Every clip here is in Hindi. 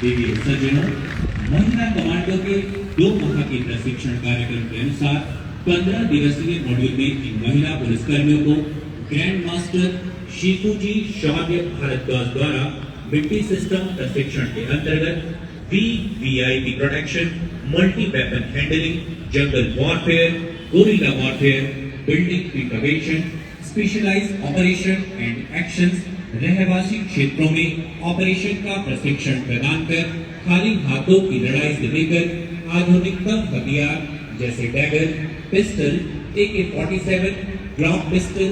देवी सज्जनों, महिला कमांडो के 2 माह के प्रशिक्षण कार्यक्रम के अनुसार 15 दिवसीय मॉड्यूल में इन महिला पुलिसकर्मियों को ग्रैंड मास्टर शिकुजी शौर्य भारद्वाज द्वारा मिट्टी सिस्टम प्रशिक्षण के अंतर्गत VVIP protection, multi weapon handling, jungle warfare, guerrilla warfare, building preparation, specialised operation and actions, रहवासी क्षेत्रों में ऑपरेशन का प्रशिक्षण प्रदान कर खाली हाथों की लड़ाई से लेकर आधुनिकतम हथियार जैसे डैगर, पिस्टल, AK-47, ग्लाउड पिस्टल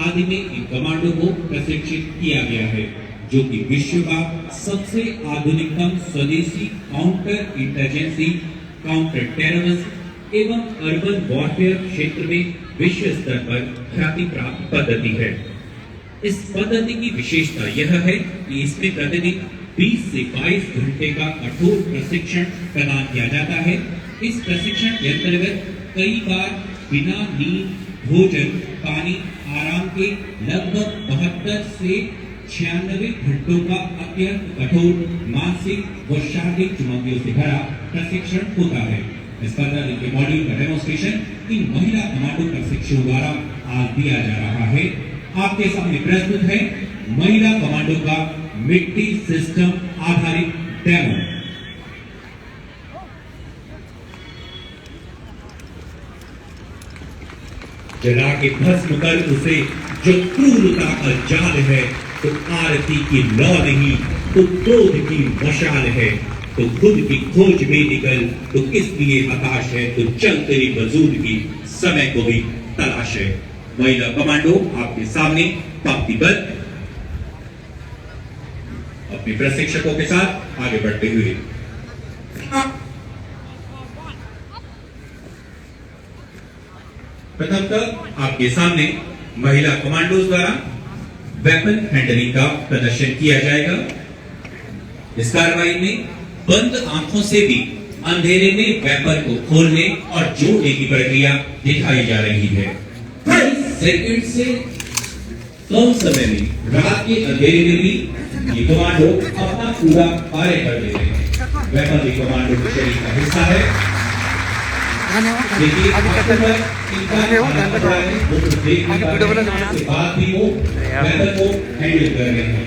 आदि में इन कमांडो को प्रशिक्षित किया गया है, जो कि विश्व का सबसे आधुनिकतम स्वदेशी काउंटर इंटरजेंसी, काउंटर टेररिज्म एवं अर्बन वॉरफेयर क्षेत्र में विश्व स्तर पर ख्याति प्राप्त पद्धति है। इस पद्धति की विशेषता यह है कि इसमें प्रतिदिन 20 से 22 घंटे का कठोर प्रशिक्षण प्रदान किया जाता है। इस प्रशिक्षण के अंतर्गत कई बार बिना नींद, भोजन, पानी, आराम के लगभग 72 से 96 घंटों का अत्यंत कठोर मानसिक व शारीरिक चुनौतियों से भरा प्रशिक्षण होता है। इस पद्धति के मॉड्यूल का डेमोन्स्ट्रेशन इन महिला कमांडो प्रशिक्षुओं द्वारा आज दिया जा रहा है। आपके सामने प्रस्तुत है महिला कमांडो का मिट्टी सिस्टम आधारित डेमो। जला के भस्म कर उसे जो क्रूरता का जाल है, तो आरती की लौ नहीं तो क्रोध की मशाल है, तो खुद की खोज में निकल तो किस लिए हताश है, तो चल तेरी मौजूदगी समय को भी तलाश है। महिला कमांडो आपके सामने पंक्तिबद्ध अपने प्रशिक्षकों के साथ आगे बढ़ते हुए। प्रथमतः आपके सामने महिला कमांडोज द्वारा वेपन हैंडलिंग का प्रदर्शन किया जाएगा। इस कार्रवाई में बंद आंखों से भी अंधेरे में वेपन को खोलने और जोड़ने की प्रक्रिया दिखाई जा रही है। सेकंड से कम समय में रात के अंधेरे में भी ये कमांडो अपना पूरा कार्य कर देते हैं। वेपन भी कमांडो के शरीर का हिस्सा है। देखिए बात भी वो वेपन को हैंडल कर रहे हैं।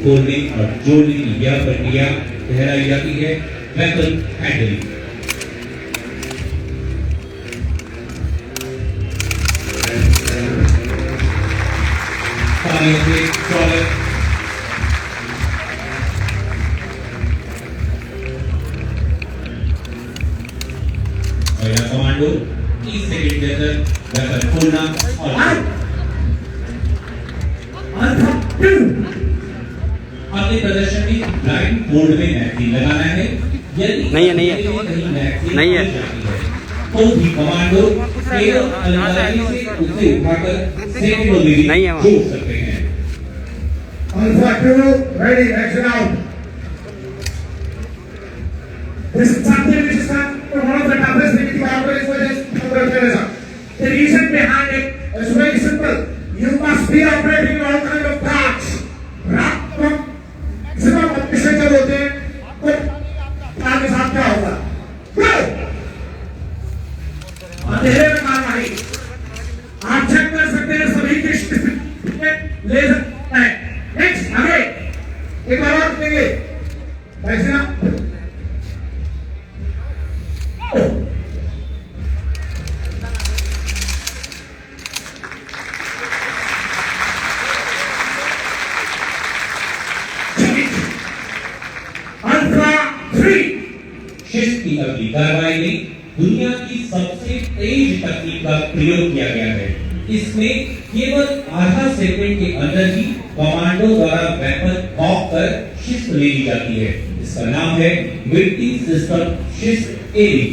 खोलने और जोड़ने की यह प्रक्रिया कहलाई जाती है वेपन हैंडलिंग। कमांडो 30 सेकंड के अंदर वेपन खोलना और अपने प्रदर्शन में ब्लाइंड मोड में मैगजीन लगाना है। यदि नहीं है तो भी कमांडो केवल अलमारी से उसे उठाकर सेकंडों में भी जोड़ सकते हैं। Alpha 2, ready, action out. This is something which is one of the toughest things to operate for this counterterrorism. The reason behind it is very simple. You must be operating all kind of tasks. रात को maximum ऑपरेशन जब होते हैं तो आपके साथ क्या होगा? अंधेरे में कार्रवाई आप चेक कर सकते हैं सभी के ले सकते हैं। नेक्स्ट आगे एक बार और देंगे ऐसे ना अल्फा 3 शिफ्ट की अगली कार्रवाई में दुनिया की सबसे तेज तकनीक का प्रयोग किया गया है। इसमें केवल आधा सेकंड के अंदर ही कमांडो द्वारा वेपन कॉक कर शिफ्ट ले ली जाती है। इसका नाम है मिट्टी सिस्टम शिफ्ट एरी।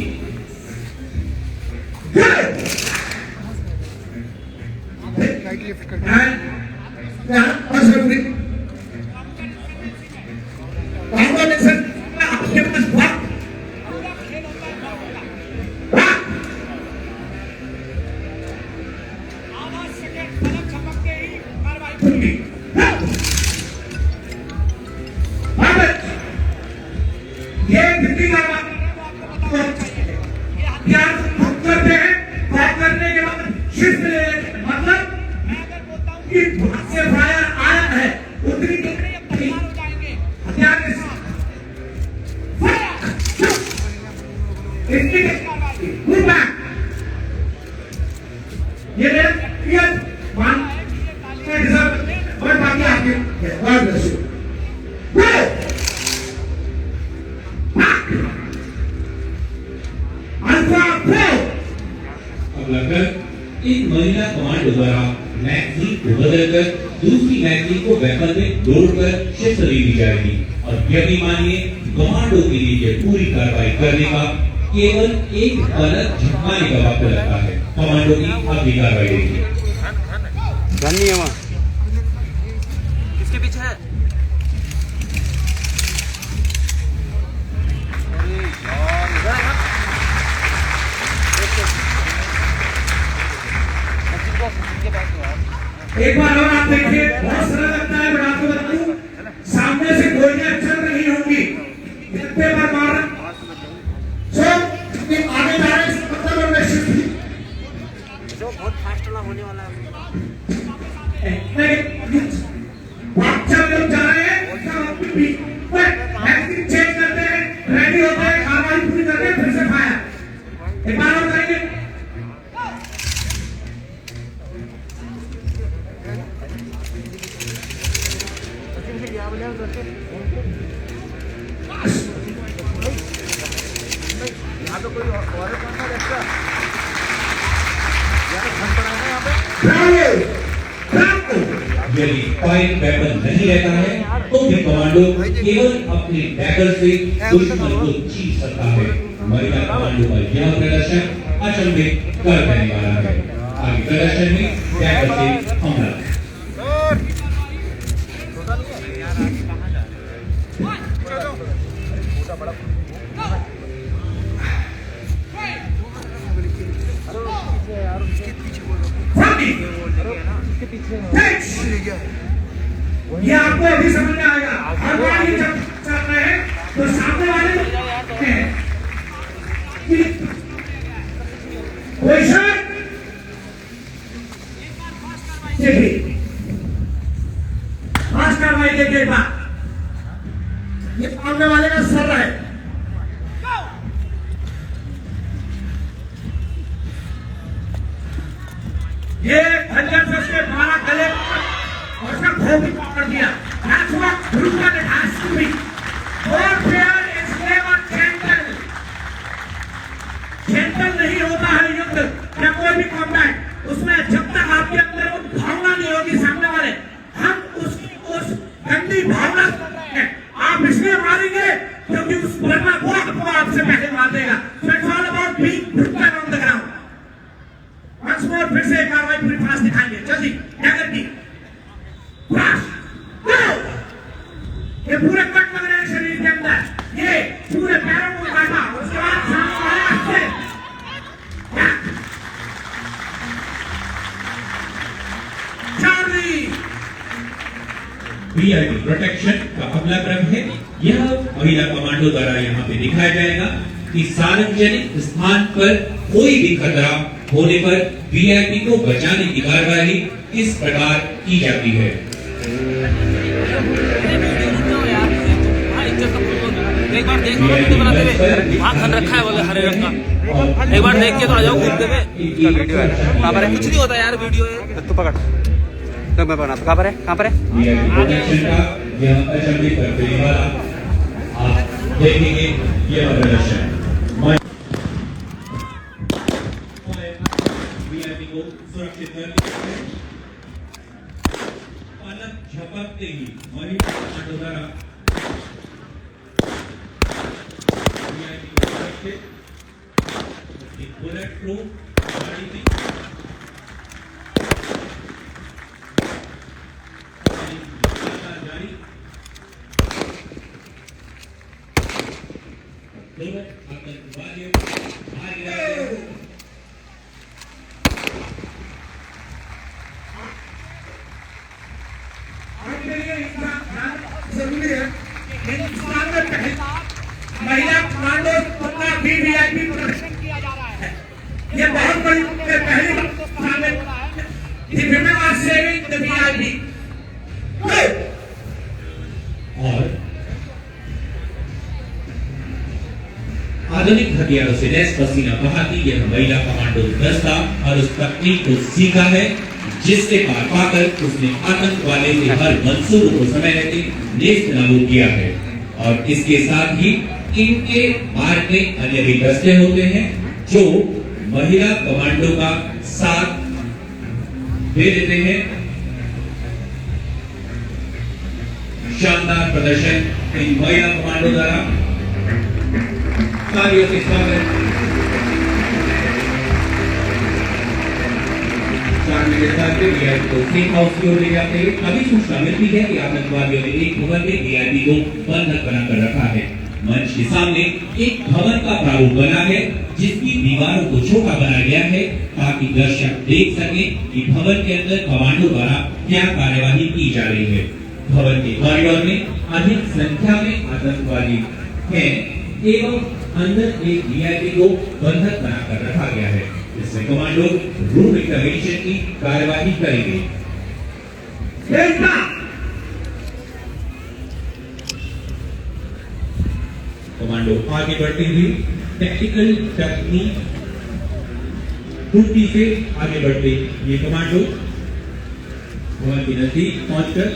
ये दिल्ली का यार करते हैं, बात करने के बाद शिफ्ट ले लेते हैं। मतलब कि से फायर आया है उतनी हथियार ये वन और बाकी आपके अब लगभग एक महिला कमांडो द्वारा मैगजीन को बदलकर दूसरी मैगजीन को वेपन में जोड़कर शिफ्ट ले ली जाएगी और यह मानिए कमांडो के लिए ये पूरी कार्रवाई करने का केवल एक गलत झटकाने का वक्त लगता है। कमांडो की अगली कार्रवाई देखिए। किसके पीछे है? एक बार और आप देखिए, बहुत सरल लगता है, बट आपको बता दूं सामने से गोलियां चल रही होंगी, इतने बार मार सो आगे जा रहे हैं, मतलब में शिफ्ट जो बहुत फास्ट होने वाला है। बादशाह लोग जा रहे हैं, मैगजीन चेंज करते हैं, रेडी होते हैं, कार्रवाई पूरी करते हैं, फिर से फायर। एक बार और करेंगे। यदि फायर वेपन नहीं रहता है तो फिर कमांडो केवल अपने डैगर से दुश्मन को चीर सकता है। महिला कमांडो का यह प्रदर्शन अचंभित कर देने वाला है। आगे प्रदर्शन में डैगर से हमला। ये आपको अभी समझ में आएगा। हर बार ये जब चल रहे हैं तो सामने वाले पोजीशन फास्ट कार्रवाई देखिए। एक बार ये सामने वाले का सर है, ये खंजर से उसके द्वारा गले और उसका खोपड़ी पकड़ दिया। That's what Brutal has to be. Warfare is never gentle. Gentle नहीं होता है युद्ध या कोई भी कॉम्बैट, उसमें जब तक आपके अंदर वो भावना नहीं होगी सामने वाले, हम उसकी उस गंदी भावना है। आप इसलिए मारेंगे क्योंकि उस वरना वो आपसे पहले मार देगा। So it's all about being brutal on the ground. Once more फिर से कार्रवाई पूरी फास्ट दिखाएंगे। जल्दी डैगर की ये पूरे कट लग रहे हैं शरीर के अंदर, ये पूरे पैरों को काटा, उसके बाद सामने वाले से चार्ली। वीआईपी प्रोटेक्शन का अगला क्रम है। यह महिला कमांडो द्वारा यहाँ पे दिखाया जाएगा कि सार्वजनिक स्थान पर कोई भी खतरा होने पर वीआईपी को बचाने की कार्रवाई इस प्रकार की जाती है। एक बार देख लो वीडियो बनाते हुए, वहाँ खन रखा है बोले हरे रंग का। एक बार देख के तो आ जाओ घूमते हुए। वीडियो है कहाँ पर है? कुछ नहीं होता यार वीडियो है। तू पकड़ तो मैं बना। कहाँ पर है? कहाँ पर है? वीआईपी प्रोटेक्शन का यह अचंभित कर देने वाला आप देखेंगे यह प्रदर्शन। वीआईपी को सुरक्षित कर पलक झपकते ही महिला कमांडो द्वारा वीआईपी को सुरक्षित बुलेट प्रूफ गाड़ी में जारी दोनों आतंकवादियों भाग रहे हैं। जरूरी है हिंदुस्तान में महिला कमांडो का वीवीआईपी प्रदर्शन किया जा रहा है। ये बहुत बड़ी पहली बार The women are saving the VIP. और आधुनिक हथियारों से लैस पसीना बहाती यह महिला कमांडो दस्ता और उस तकनीक को सीखा है जिससे पार पाकर उसने आतंकवादी के हर मंसूबों को समय रहते नेस्त नाबूद किया है। और इसके साथ ही इनके मार्ग में अन्य भी दस्ते होते हैं जो महिला कमांडो का साथ दे देते हैं। शानदार प्रदर्शन इन महिला कमांडो द्वारा तालियों से स्वागत। स्टेट हाउस की ओर ले जाते हुए अभी सूचना मिलती है कि आतंकवादियों ने एक भवन में वीआईपी को बंधक बनाकर रखा है। मंच के सामने एक भवन का प्रारूप बना है जिसकी दीवारों को छोटा बनाया गया है ताकि दर्शक देख सके कि भवन के अंदर कमांडो द्वारा क्या कार्यवाही की जा रही है। भवन के कॉरिडोर में अधिक संख्या में आतंकवादी हैं एवं अंदर एक वीआईपी को बंधक बनाकर रखा गया है। इसमें कमांडो रूम इंटरवेंशन की कार्यवाही करेंगे। कमांडो आगे बढ़ते हुए टैक्टिकल टेक्निक खूबी से आगे बढ़ते ये कमांडो भवन के नजदीक पहुंचकर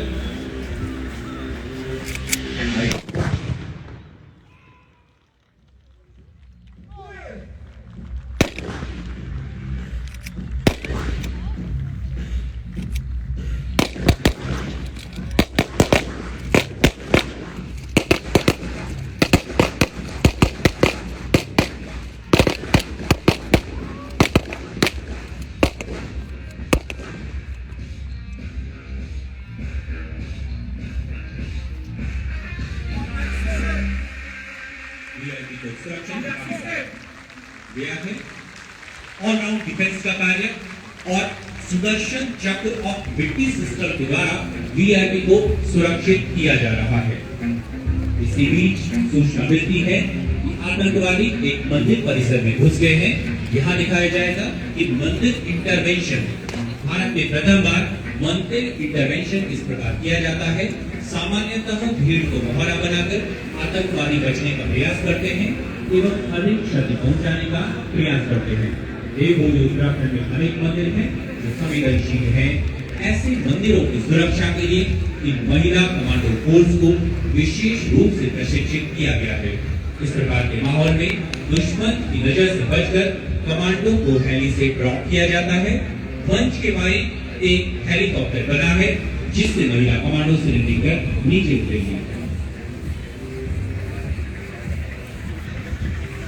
गया है। ऑल राउंड डिफेंस का कार्य और सुदर्शन चक्र और बिट्टी सिस्टम के द्वारा वीआईपी को सुरक्षित किया जा रहा है। इसी बीच सूचना मिलती है कि आतंकवादी एक मंदिर परिसर में घुस गए हैं। यहाँ दिखाया जाएगा कि मंदिर इंटरवेंशन भारत में प्रथम बार मंदिर इंटरवेंशन इस प्रकार किया जाता है। सामान्यतः भीड़ को मोहरा बनाकर आतंकवादी बचने का प्रयास करते हैं एवं अधिक क्षति पहुंचाने का प्रयास करते हैं। देवभूमि उत्तराखंड में अनेक मंदिर हैं जो संवेदनशील हैं। ऐसे मंदिरों की सुरक्षा के लिए इन महिला कमांडो फोर्स को विशेष रूप से प्रशिक्षित किया गया है। इस प्रकार के माहौल में दुश्मन की नजर से बचकर कमांडो को हेली से ड्रॉप किया जाता है। मंच के बाएं एक हेलीकॉप्टर बना है जिससे महिला कमांडो से निकलकर नीचे उतरेगी।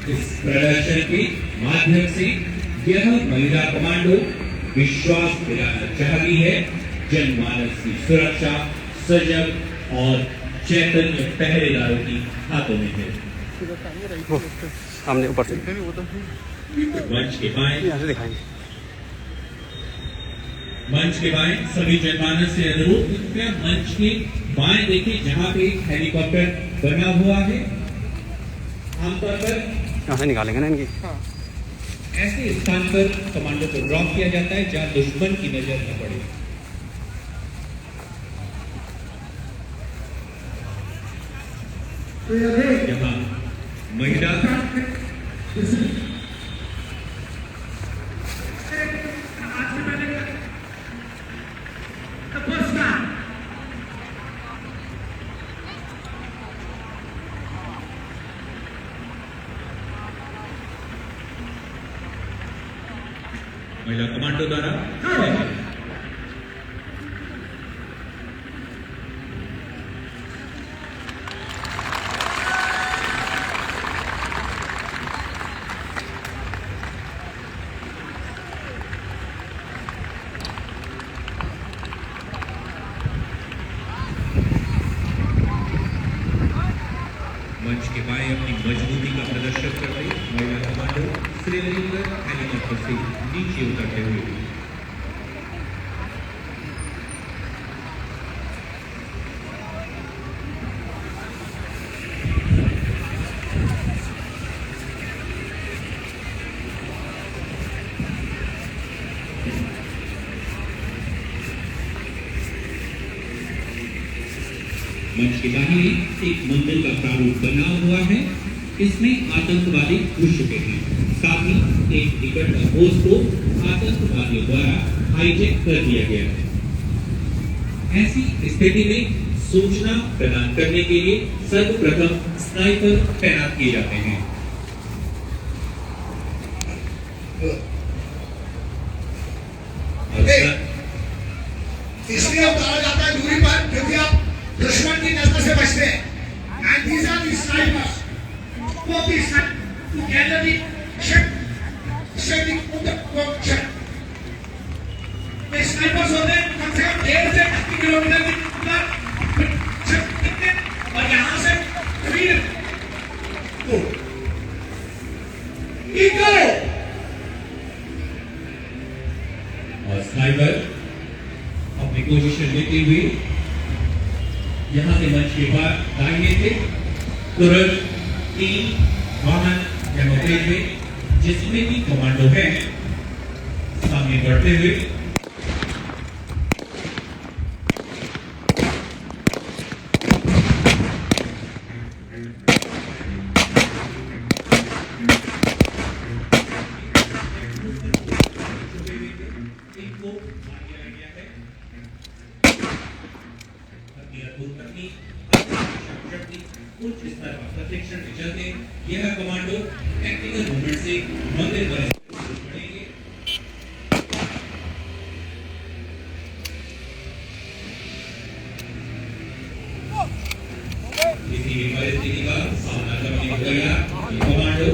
इस प्रदर्शन के माध्यम से यह महिला कमांडो विश्वास दिलाना चाहती है जनमानस की सुरक्षा सजग और चैतन्य पहरेदारों की हाथों में है। सामने ऊपर से मंच के बाएं दिखाएंगे। मंच के बाएं सभी जनमानस से अनुरोध कृपया मंच के बाएं देखिए जहां पे एक हेलीकॉप्टर बना हुआ है। आमतौर पर यहाँ से निकालेंगे ना इनकी। ऐसे स्थान पर कमांडो को ड्रॉप किया जाता है जहां दुश्मन की नजर न पड़े। यहाँ महिला महिला कमांडो द्वारा मंच के बाएं अपनी मजबूती का प्रदर्शन कर रही महिला कमांडो श्रीनगर हेलीकॉप्टर से नीचे उतरते हुए मंच के दाहिने एक मंदिर का प्रारूप बना हुआ है, इसमें आतंकवादी घुस चुके हैं। साथ ही एक टिकट पोस्ट को आतंकवादियों द्वारा हाईजैक कर दिया गया है। ऐसी स्थिति में सूचना प्रदान करने के लिए सर्वप्रथम स्नाइपर तैनात किए जाते हैं। इसलिए उतारा जाता है दूरी पर क्योंकि आप दुश्मन की नजर से बचते हैं। And these are the snipers. वो भी together the check, स्नाइपर्स होते हैं कम से कम 1.5 से 2 किलोमीटर की और यहाँ से 3 और स्नाइपर अपनी पोजीशन लेते हुए यहां से मंच के बाद दाहिने से तुरंत 3 वाहन डेमोक्रेट में जिसमें भी कमांडो है सामने बढ़ते हुए उच्च स्तर पर प्रशिक्षण के चलते यह कमांडो टेक्निकल मूवमेंट से मंदिर पर बढ़ेंगे। किसी भी परिस्थिति का सामना करने के लिए कमांडो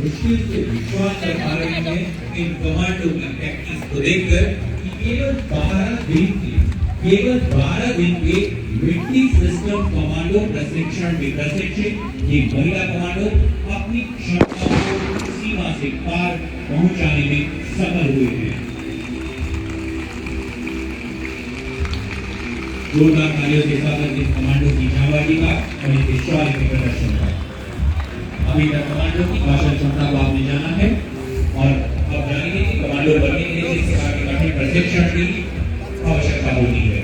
मुश्किल से विश्वास कर पा रहे हैं इन कमांडो की टैक्टिक्स को देखकर कि केवल 12 दिन के मिट्टी सिस्टम कमांडो प्रशिक्षण में प्रशिक्षित ये महिला कमांडो अपनी क्षमताओं को सीमा से पार पहुंचाने में सफल हुए हैं। जोरदार तालियों के साथ इस कमांडो की जाबाजी का और इनके शौर्य के प्रदर्शन का। अभी तक कमांडो की भाषण क्षमता को आपने जाना है और अब जानेंगे कि कमांडो बनने के लिए किस प्रकार के कठिन प्रशिक्षण की आवश्यकता होती है।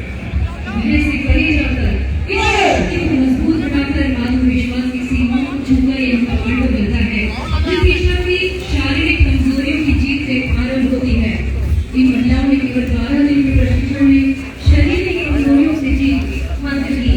मजबूत बनाकर आत्मविश्वास की सीमाओं को छूकर यह कमांडो बनता है, जिसकी शक्ति शारीरिक कमजोरियों की जीत से आरंभ होती है। इन महिलाओं ने केवल 12 दिन के प्रशिक्षण में शारीरिक कमजोरियों से जीत हासिल की।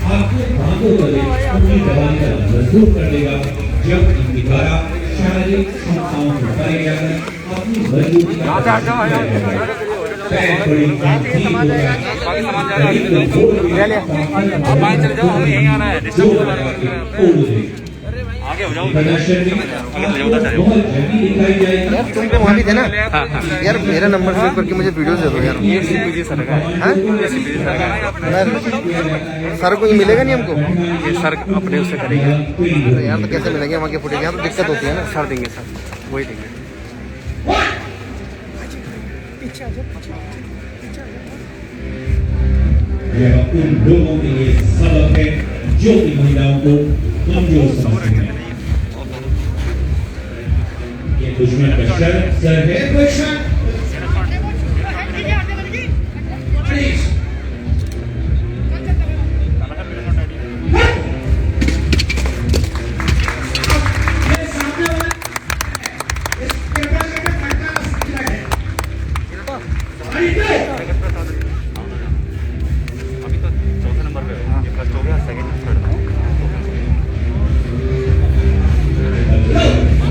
आपको बातों पर अपनी जवानी का मजबूत कर देगा जब इनके द्वारा शारीरिक क्षमताओं को परे जाकर अपनी मजबूती का आगे हो जाओ प्रदर्शन में बहुत जल्दी दिखाई जाएगी। यार तुम तो वहाँ भी थे ना। हाँ हाँ यार मेरा नंबर सेव करके मुझे वीडियो दे दो यार। ये सीपीजी सर का है। हाँ? ये सीपीजी सर का है। सर को ये मिलेगा नहीं हमको? ये सर अपने उससे करेंगे। तो यार तो कैसे मिलेंगे वहाँ के फुटेज? यहाँ तो दिक्कत होती है ना। सर देंगे सर, वही देंगे। यह उन लोगों के लिए सबक है जो कि महिलाओं को कमजोर समझते हैं। ये दुश्मन का सर है। अभी तो चौथे नंबर पे है। ये फर्स्ट हो गया, सेकंड थर्ड।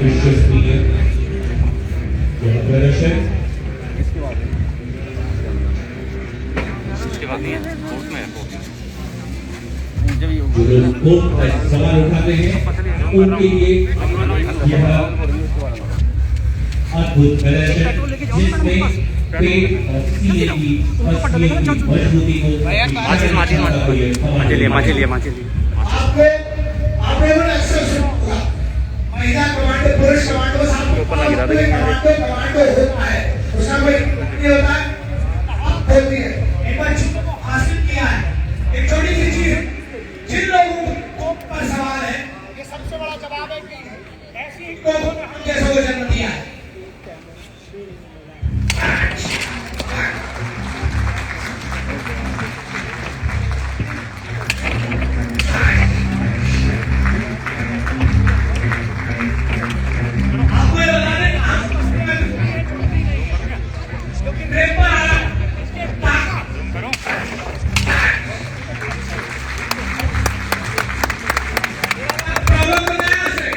विश्वसनीय प्रदर्शन इसके बाद नहीं है, कोर्ट में है। जो लोग कोर्ट पर सवाल उठाते हैं उनके लिए यह अद्भुत प्रदर्शन जिसमें पेट और सीने की मजबूती को माचिलिए आपने वो अक्सर सुना होगा, महिला कमांडो पुरुष कमांडो ऊपर ना गिरा दे। कमांडो होता है, उसका कोई नहीं होता है, आप होती है। एक बार हासिल किया है एक छोटी सी चीज, जिन लोगों को पर सवाल है, ये सबसे बड़ा जवाब है कि ऐसी को कैसे वो जन्म दिया है। आपको ये बता दें, क्योंकि ब्रेक पर आ रहा है, प्रॉब्लम बताया से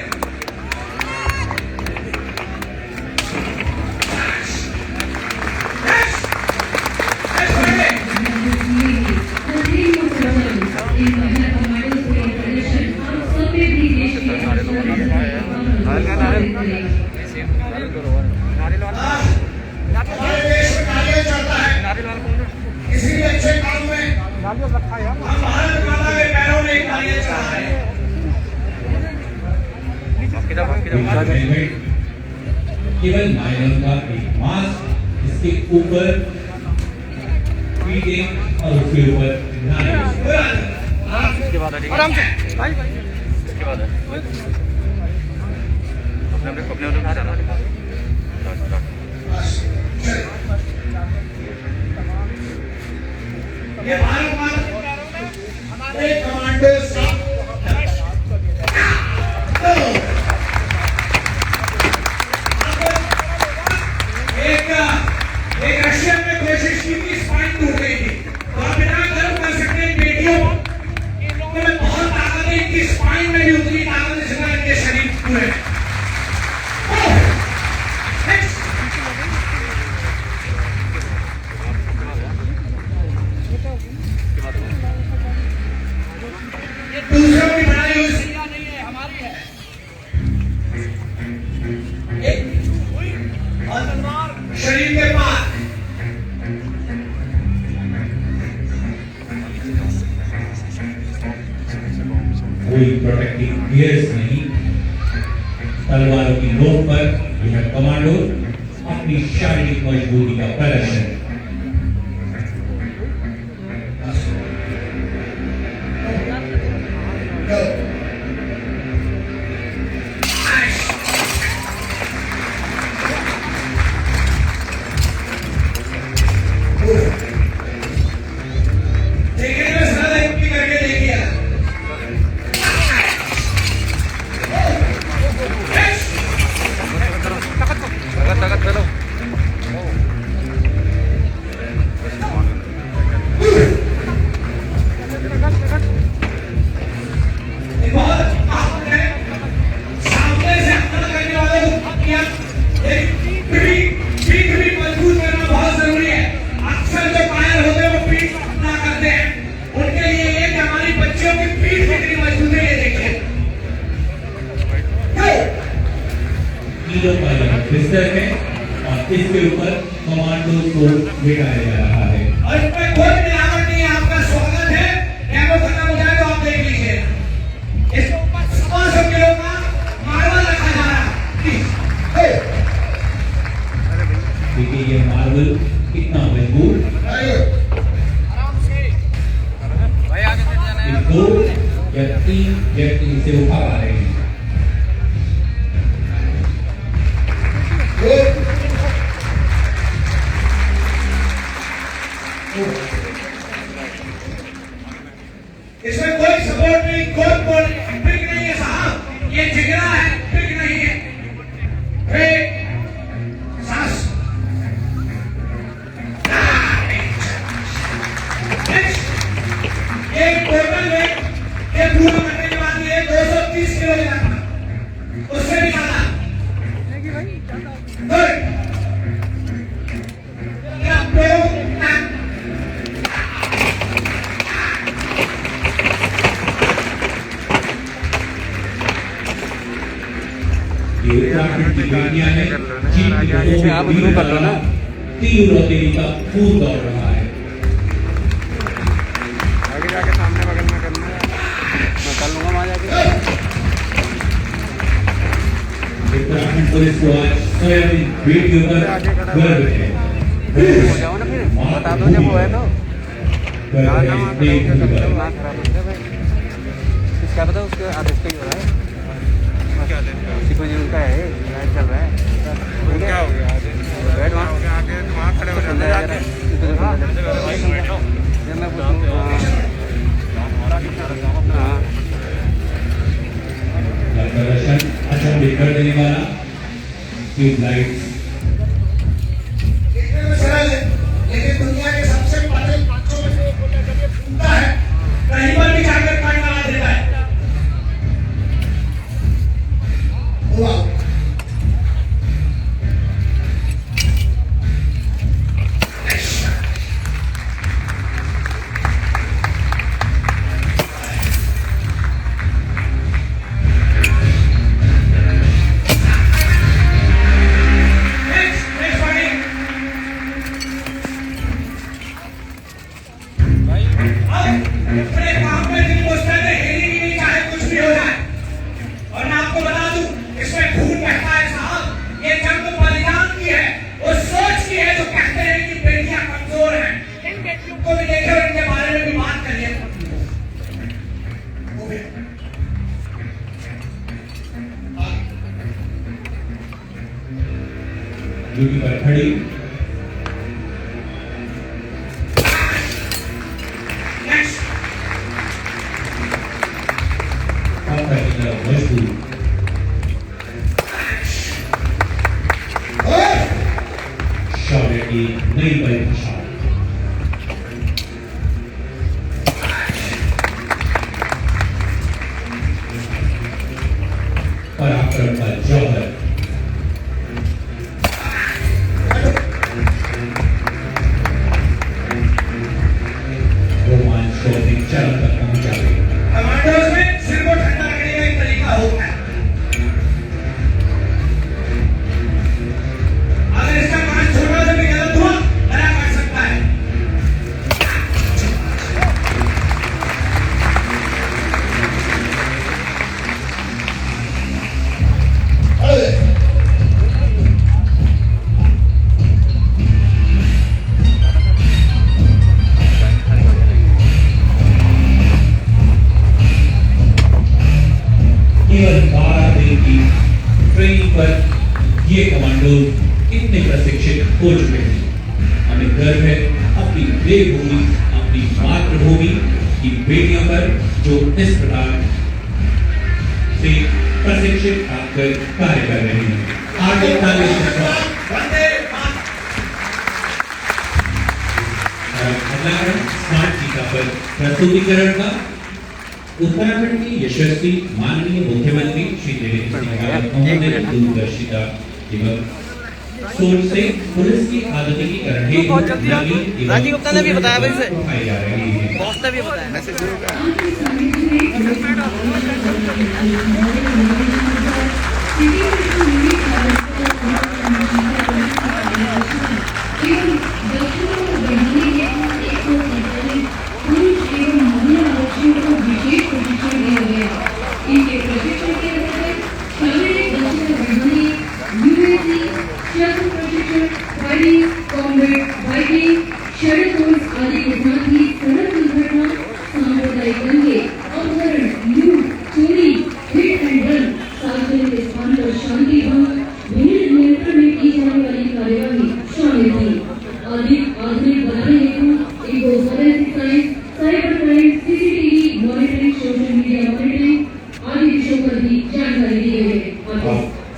हमारे देश में नारियल चलता है, इसीलिए अच्छे काम में हम भारत माता के पैरों में एक नारियल चढ़ा रहे हैं। केवल नायरन का एक मास्क, इसके ऊपर पीठे और उसके ऊपर नारियल। इसके बाद इसके बाद अपने उठा जाना। ये भारत माता हमारे कमांडो एक रशियन में कोशिश की थी, स्पाइन टूट गई थी। तो आप इतना गर्व कर सकते हैं बेटियों, इन लोगों में बहुत ताकत है, इनकी स्पाइन में भी उतनी ताकत है जितना इनके शरीर पूरे। दूसरों की बनाई हुई सीढ़ियां नहीं है, हमारी है। एक और तलवार शरीर के पास। कोई प्रोटेक्टिव गियर्स नहीं, तलवारों की नोक पर यह कमांडो अपनी शारीरिक मजबूती का प्रदर्शन। देखिए ना सारा एक करके देखिए। ताकत चलो। बिस्तर है और इसके ऊपर कमांडो को बिठाया जा रहा है। और इसमें कोई मिलावट नहीं है, आपका स्वागत है। डेमो खत्म हो जाए तो आप देख लीजिए। इसके ऊपर 100 किलो का मार्बल रखा जा रहा है। देखिए ये मार्बल कितना मजबूत, ये 2 या 3 व्यक्ति इसे उठा पा रहे हैं। इसमें कोई सपोर्ट नहीं, कोई पिक नहीं है साहब, ये जिगरा है, पिक नहीं है। सांस ये टोटल वेट ये पूरा करने के बाद ये 230 किलो जाता है, उससे भी ज्यादा। ये उत्तराखंड की बेटियां हैं, जिनकी आप शुरू कर लो ना। तीव्र का खून दौड़ रहा है। आगे जाके सामने बगल में करना है, मैं कर लूंगा वहाँ जाके। उत्तराखंड पुलिस को आज स्वयं बेटियों पर गर्व है। हो जाओ ना फिर, बता दो जब वो है तो। क्या पता उसके आदेश पे ही हो रहा है, उनका है, लाइट चल रहा है। क्या हो गया? बैठ वहाँ खड़े हो जाए। प्रदर्शन अच्छा बिखर देने वाला ट्यूबलाइट्स सरल है, लेकिन दुनिया के सबसे बड़े पांचों में से एक होने के लिए फूटता है, कहीं पर भी जाकर पानी लगा देता है। वाह, अपने काम में दिन पहुंचते थे, हिली भी नहीं, चाहे कुछ भी हो जाए। और मैं आपको बता दूं, इसमें खून बहता है साहब। ये जंग बलिदान की है, वो सोच की है जो कहते हैं कि बेटियां कमजोर हैं। इन बेटियों को भी देखे और इनके बारे में भी बात करिए। ड्यूटी पर खड़ी मजबूत शौर्य की नई परिभाषा। पराक्रम का जौहर रोमांच को अपने चरम तक पहुंचा गई। कमांडोज में सिर को ठंडा रखने का एक तरीका होता है। अगर इसका कान छोटा सा भी गलत हुआ, गला काट सकता है। केवल 12 दिन की ट्रेनिंग पर ये कमांडो इतने प्रशिक्षित हो चुके हैं। हमें गर्व है अपनी देवभूमि, अपनी मातृभूमि की बेटियों पर जो इस प्रकार से प्रशिक्षित आकर कार्य कर रहे हैं। आगे वंदे मातरम। अगला स्मार्ट टीका पर प्रस्तुतिकरण का उत्तराखंड की यशस्वी माननीय मुख्यमंत्री श्री देवेंद्र सिंह रावत महोदय ने दूरदर्शिता एवं सोच से पुलिस की आधुनिकीकरण हेतु राजीव गुप्ता ने भी बताया भाई से उठाई जा रही है। बॉस ने भी बताया मैसेज Thank you. एवं दक्षिणा को बढ़ाने हेतु 147 पुरुष एवं महिला आरक्षियों को विशेष प्रशिक्षण दिया गया। इनके प्रशिक्षण के अंतर्गत शारीरिक दक्षता बढ़ाने, यूएसी, शस्त्र प्रशिक्षण, फायरिंग, कॉम्बैट, बाइकिंग, शरद कोर्स आदि के साथ ही सड़क दुर्घटना, सांप्रदायिक दंगे, अपहरण, लूट, चोरी, हिट एंड रन, सार्वजनिक स्थान पर शांति भंग, भीड़ नियंत्रण में की जाने वाली कार्यवाही शामिल थी। अधिक आधुनिक बनाने हेतु इनको forensic science, cyber crime, CCTV monitoring, social media monitoring आदि विषयों पर भी जानकारी दी गई है।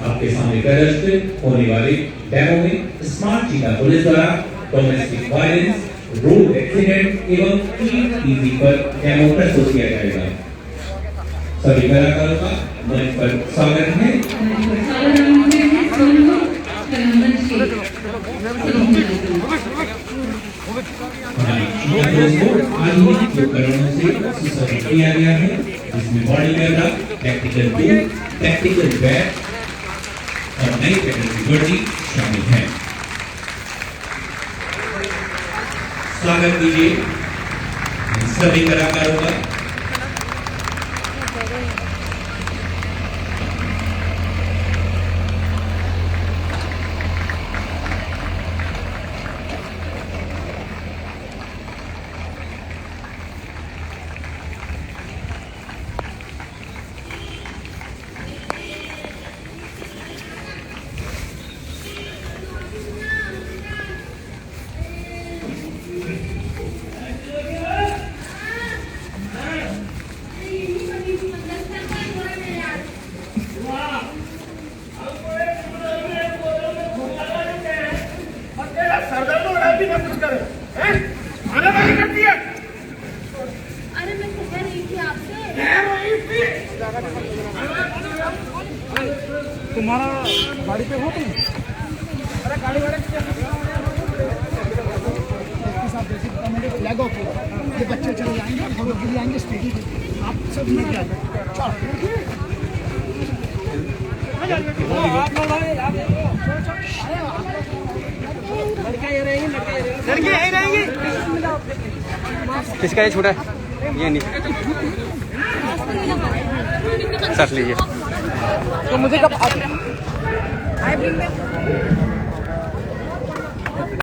आपके सामने प्रदर्शित होने वाले डेमो में स्मार्ट चीता पुलिस द्वारा डोमेस्टिक वायलेंस, रोड एक्सीडेंट एवं ईवी पर डेमो प्रस्तुत किया जाएगा। सभी कलाकारों का मंच पर स्वागत है। आधुनिक उपकरणों से सुसज्जित किया गया है, जिसमें body camera, tactical tool, tactical bag और नई टेक्नोलॉजी वर्दी शामिल है। स्वागत कीजिए सभी कलाकारों का। अरे मैं कह रही थी आपसे तुम्हारा गाड़ी पे हो तुम? अरे गाड़ी फ्लैग ऑफ ये बच्चे चले जाएंगे, हम लोग गिर जाएंगे स्टेडियम पे। आप सब मिल जाएंगे। लड़की यहीं रहेंगी। किसका ये छोटा है? ये नहीं सर लीजिए। तो मुझे कब